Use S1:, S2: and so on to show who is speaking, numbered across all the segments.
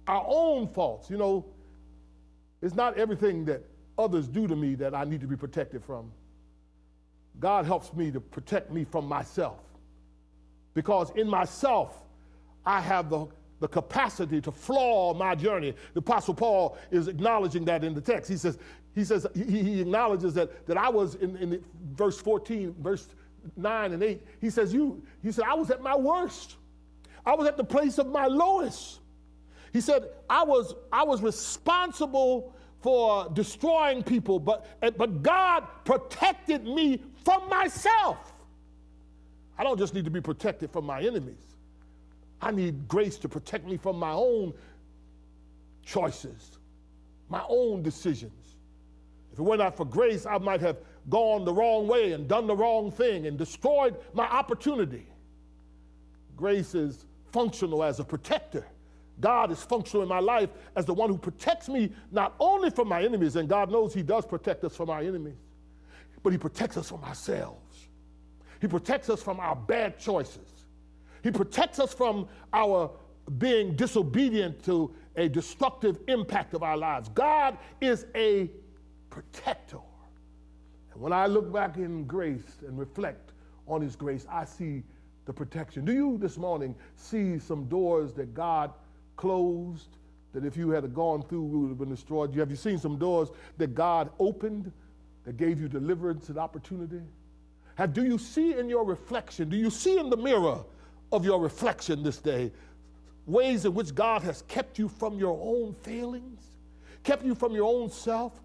S1: our own faults. You know, it's not everything that others do to me that I need to be protected from. God helps me to protect me from myself. Because in myself, I have the capacity to flaw my journey. The Apostle Paul is acknowledging that in the text. He acknowledges that I was in verse 14, verse 9 and 8. He said, I was at my worst. I was at the place of my lowest. He said, I was responsible for destroying people, but God protected me from myself. I don't just need to be protected from my enemies. I need grace to protect me from my own choices, my own decisions. If it were not for grace, I might have gone the wrong way and done the wrong thing and destroyed my opportunity. Grace is functional as a protector. God is functional in my life as the one who protects me not only from my enemies, and God knows he does protect us from our enemies, but he protects us from ourselves. He protects us from our bad choices. He protects us from our being disobedient to a destructive impact of our lives. God is a protector. And when I look back in grace and reflect on his grace, I see the protection. Do you this morning see some doors that God closed that if you had gone through would have been destroyed? Have you seen some doors that God opened that gave you deliverance and opportunity? Do you see in your reflection, do you see in the mirror of your reflection this day ways in which God has kept you from your own failings, kept you from your own self,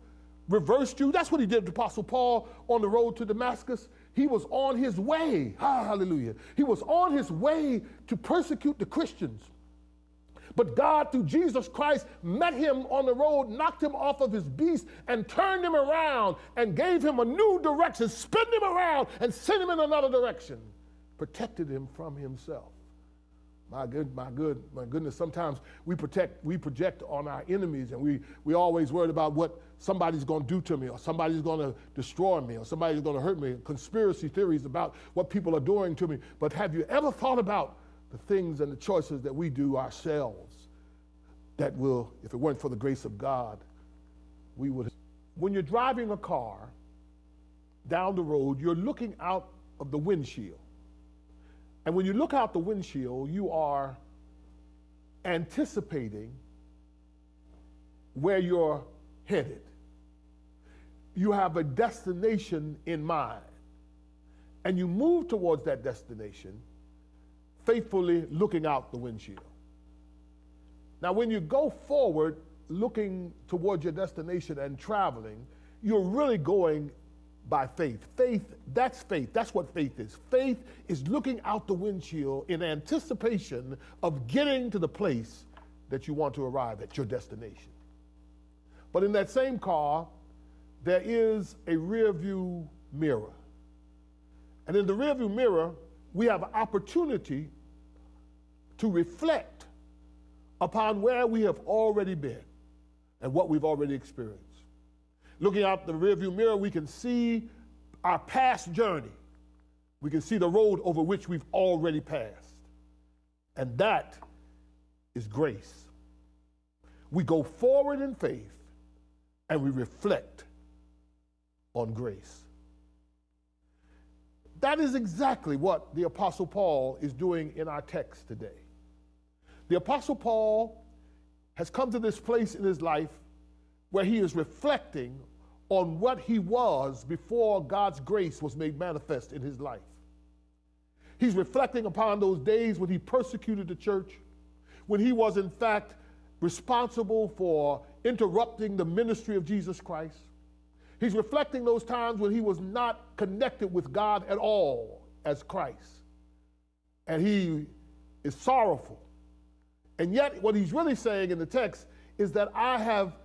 S1: reversed you? That's what he did to Apostle Paul on the road to Damascus. He was on his way, hallelujah. He was on his way to persecute the Christians. But God, through Jesus Christ, met him on the road, knocked him off of his beast, and turned him around and gave him a new direction, spin him around and sent him in another direction, protected him from himself. My goodness, sometimes we project on our enemies, and we always worried about what somebody's going to do to me, or somebody's going to destroy me, or somebody's going to hurt me, conspiracy theories about what people are doing to me. But have you ever thought about the things and the choices that we do ourselves that will, if it weren't for the grace of God, we would. When you're driving a car down the road, you're looking out of the windshield. And when you look out the windshield, you are anticipating where you're headed. You have a destination in mind, and you move towards that destination, faithfully looking out the windshield. Now, when you go forward looking towards your destination and traveling, you're really going by faith. That's faith. That's what faith is. Faith is looking out the windshield in anticipation of getting to the place that you want to arrive at, your destination. But in that same car, there is a rear view mirror. And in the rear view mirror, we have an opportunity to reflect upon where we have already been and what we've already experienced. Looking out the rearview mirror, we can see our past journey. We can see the road over which we've already passed. And that is grace. We go forward in faith and we reflect on grace. That is exactly what the Apostle Paul is doing in our text today. The Apostle Paul has come to this place in his life where he is reflecting on what he was before God's grace was made manifest in his life. He's reflecting upon those days when he persecuted the church, when he was in fact responsible for interrupting the ministry of Jesus Christ. He's reflecting those times when he was not connected with God at all as Christ. And he is sorrowful. And yet what he's really saying in the text is that I have